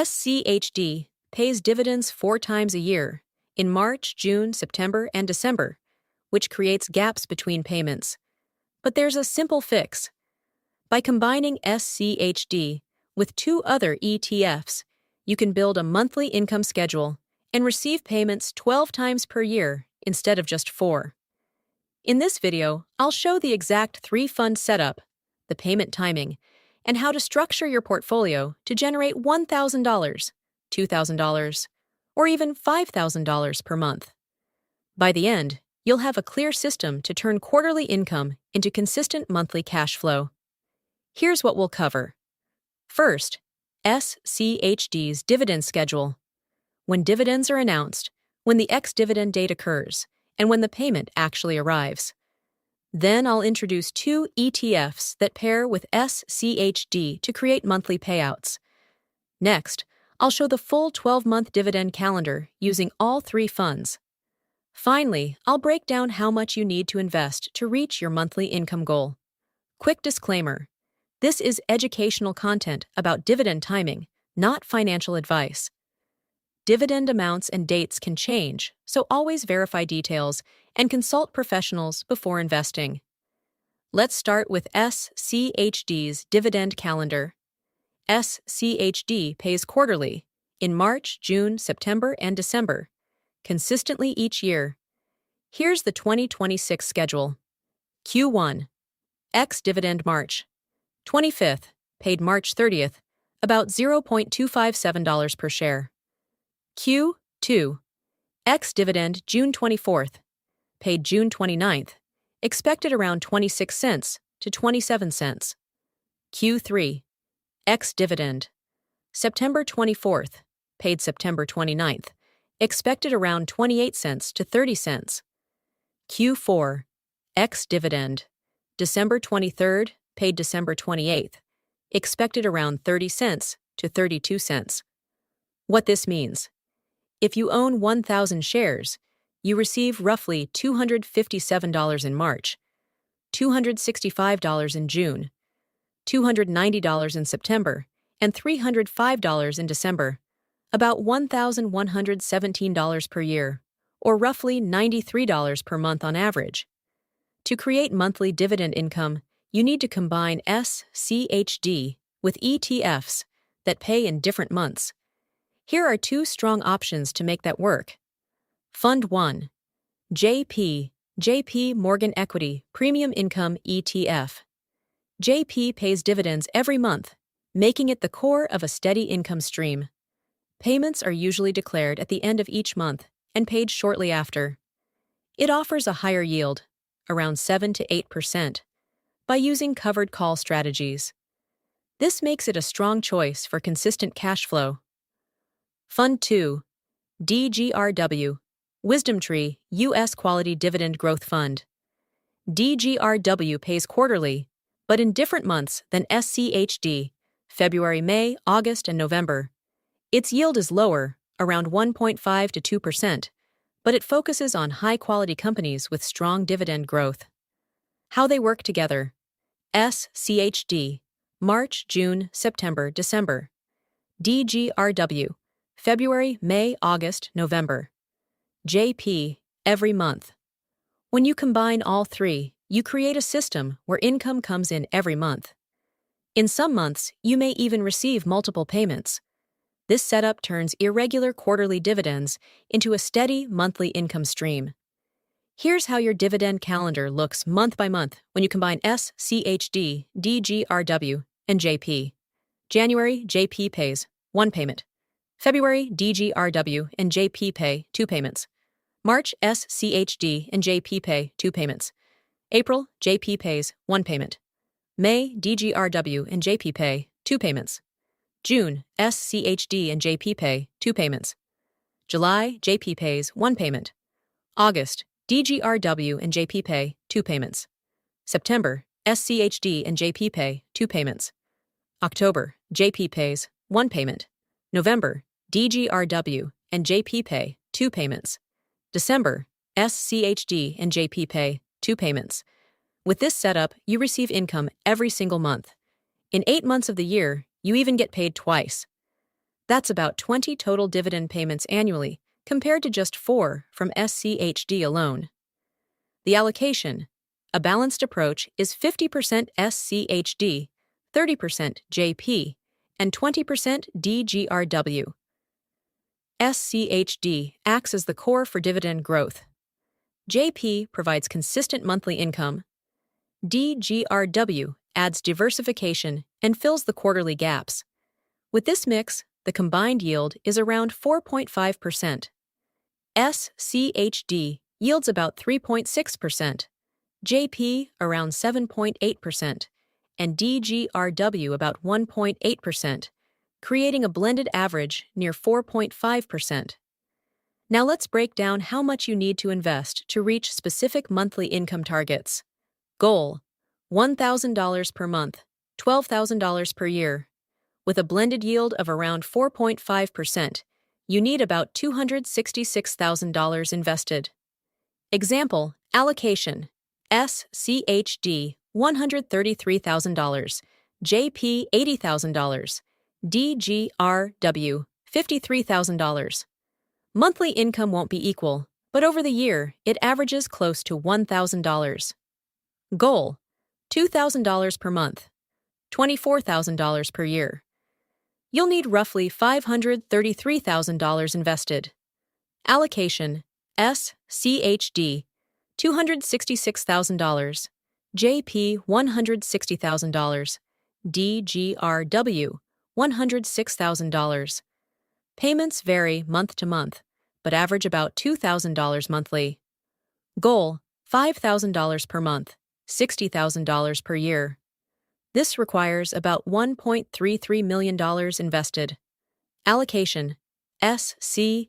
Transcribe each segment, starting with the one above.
SCHD pays dividends 4 times a year, in March, June, September, and December, which creates gaps between payments. But there's a simple fix. By combining SCHD with 2 other ETFs, you can build a monthly income schedule and receive payments 12 times per year instead of just 4. In this video, I'll show the exact 3-fund setup, the payment timing, and how to structure your portfolio to generate $1,000, $2,000, or even $5,000 per month. By the end, you'll have a clear system to turn quarterly income into consistent monthly cash flow. Here's what we'll cover. First, SCHD's dividend schedule. When dividends are announced, when the ex-dividend date occurs, and when the payment actually arrives. Then I'll introduce 2 ETFs that pair with SCHD to create monthly payouts. Next, I'll show the full 12-month dividend calendar using all 3 funds. Finally, I'll break down how much you need to invest to reach your monthly income goal. Quick disclaimer: this is educational content about dividend timing, not financial advice. Dividend amounts and dates can change, so always verify details and consult professionals before investing. Let's start with SCHD's dividend calendar. SCHD pays quarterly, in March, June, September, and December, consistently each year. Here's the 2026 schedule. Q1, ex-dividend March. 25th, paid March 30th, about $0.257 per share. Q2, ex-dividend June 24th, paid June 29th, expected around 26 cents to 27 cents. Q3, ex-dividend September 24th, paid September 29th, expected around 28 cents to 30 cents. Q4, ex-dividend December 23rd, paid December 28th, expected around 30 cents to 32 cents. What this means: if you own 1,000 shares, you receive roughly $257 in March, $265 in June, $290 in September, and $305 in December, about $1,117 per year, or roughly $93 per month on average. To create monthly dividend income, you need to combine SCHD with ETFs that pay in different months. Here are 2 strong options to make that work. Fund 1, JP Morgan Equity Premium Income ETF. JP pays dividends every month, making it the core of a steady income stream. Payments are usually declared at the end of each month and paid shortly after. It offers a higher yield, around 7 to 8%, by using covered call strategies. This makes it a strong choice for consistent cash flow. Fund 2, DGRW Wisdom Tree U.S. Quality Dividend Growth Fund. DGRW pays quarterly, but in different months than SCHD, February, May, August, and November. Its yield is lower, around 1.5 to 2%, but it focuses on high-quality companies with strong dividend growth. How they work together: SCHD, March, June, September, December. DGRW, February, May, August, November. JP, every month. When you combine all 3, you create a system where income comes in every month. In some months, you may even receive multiple payments. This setup turns irregular quarterly dividends into a steady monthly income stream. Here's how your dividend calendar looks month by month when you combine SCHD, DGRW, and JP. January, JP pays 1 payment. February, DGRW and JP pay 2 payments. March, SCHD and JP pay 2 payments. April, JP pays 1 payment. May, DGRW and JP pay 2 payments. June, SCHD and JP pay 2 payments. July, JP pays 1 payment. August, DGRW and JP pay 2 payments. September, SCHD and JP pay 2 payments. October, JP pays 1 payment. November, DGRW and JP pay 2 payments. December, SCHD and JP pay 2 payments. With this setup, you receive income every single month. In 8 months of the year, you even get paid twice. That's about 20 total dividend payments annually, compared to just 4 from SCHD alone. The allocation, a balanced approach, is 50% SCHD, 30% JP, and 20% DGRW. SCHD acts as the core for dividend growth. JP provides consistent monthly income. DGRW adds diversification and fills the quarterly gaps. With this mix, the combined yield is around 4.5%. SCHD yields about 3.6%, JP around 7.8%, and DGRW about 1.8%, creating a blended average near 4.5%. Now let's break down how much you need to invest to reach specific monthly income targets. Goal: $1,000 per month, $12,000 per year. With a blended yield of around 4.5%, you need about $266,000 invested. Example: allocation: SCHD $133,000, JP $80,000, DGRW $53,000. Monthly income won't be equal, but over the year, it averages close to $1,000. Goal: $2,000 per month, $24,000 per year. You'll need roughly $533,000 invested. Allocation: SCHD $266,000, JP $160,000, DGRW $106,000. Payments vary month to month, but average about $2,000 monthly. Goal: $5,000 per month, $60,000 per year. This requires about $1.33 million invested. Allocation: SCHD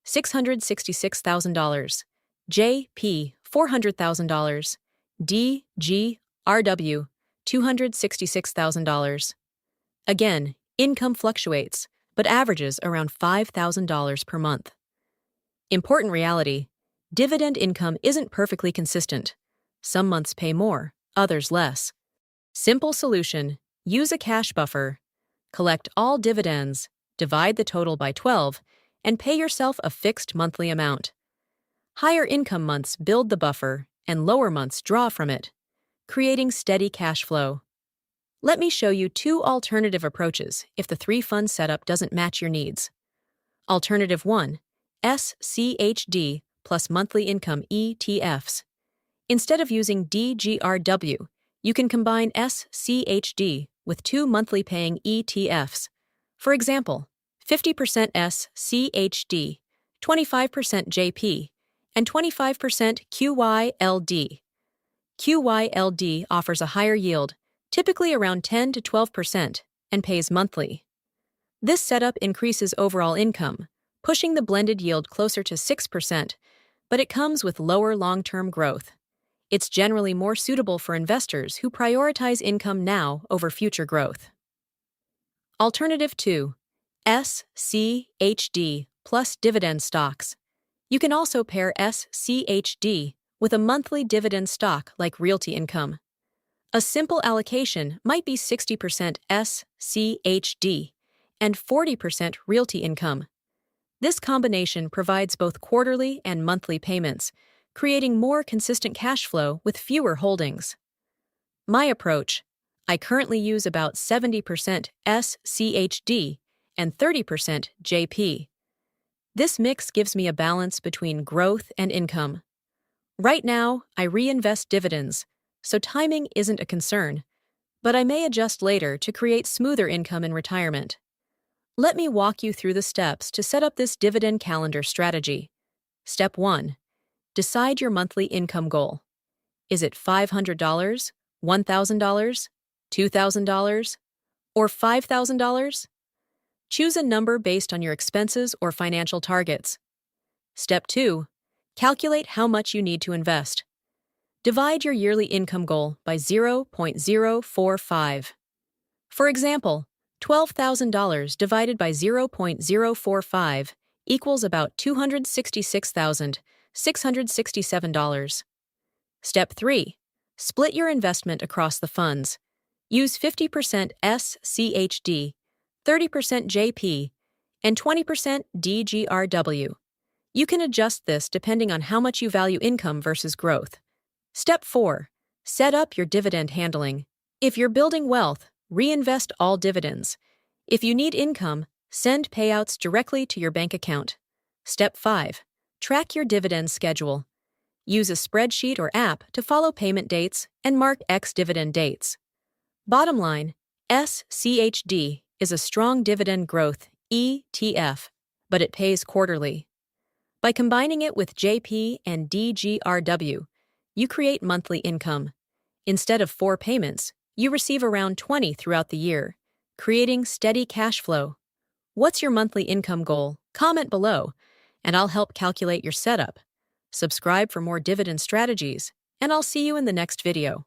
$666,000, JP $400,000, DGRW $266,000. Again, income fluctuates, but averages around $5,000 per month. Important reality: dividend income isn't perfectly consistent. Some months pay more, others less. Simple solution: use a cash buffer. Collect all dividends, divide the total by 12, and pay yourself a fixed monthly amount. Higher income months build the buffer, and lower months draw from it, creating steady cash flow. Let me show you 2 alternative approaches if the 3-fund setup doesn't match your needs. Alternative 1: SCHD plus monthly income ETFs. Instead of using DGRW, you can combine SCHD with 2 monthly paying ETFs. For example, 50% SCHD, 25% JP, and 25% QYLD. QYLD offers a higher yield, typically around 10 to 12%, and pays monthly. This setup increases overall income, pushing the blended yield closer to 6%, but it comes with lower long-term growth. It's generally more suitable for investors who prioritize income now over future growth. Alternative 2: SCHD plus dividend stocks. You can also pair SCHD with a monthly dividend stock like Realty Income. A simple allocation might be 60% SCHD and 40% Realty Income. This combination provides both quarterly and monthly payments, creating more consistent cash flow with fewer holdings. My approach: I currently use about 70% SCHD and 30% JP. This mix gives me a balance between growth and income. Right now, I reinvest dividends, so timing isn't a concern, but I may adjust later to create smoother income in retirement. Let me walk you through the steps to set up this dividend calendar strategy. Step 1: decide your monthly income goal. Is it $500, $1,000, $2,000, or $5,000? Choose a number based on your expenses or financial targets. Step 2: calculate how much you need to invest. Divide your yearly income goal by 0.045. For example, $12,000 divided by 0.045 equals about $266,667. Step 3: split your investment across the funds. Use 50% SCHD, 30% JP, and 20% DGRW. You can adjust this depending on how much you value income versus growth. Step 4. Set up your dividend handling. If you're building wealth, reinvest all dividends. If you need income, send payouts directly to your bank account. Step 5. Track your dividend schedule. Use a spreadsheet or app to follow payment dates and mark ex-dividend dates. Bottom line, SCHD is a strong dividend growth ETF, but it pays quarterly. By combining it with JP and DGRW, you create monthly income. Instead of 4 payments, you receive around 20 throughout the year, creating steady cash flow. What's your monthly income goal? Comment below, and I'll help calculate your setup. Subscribe for more dividend strategies, and I'll see you in the next video.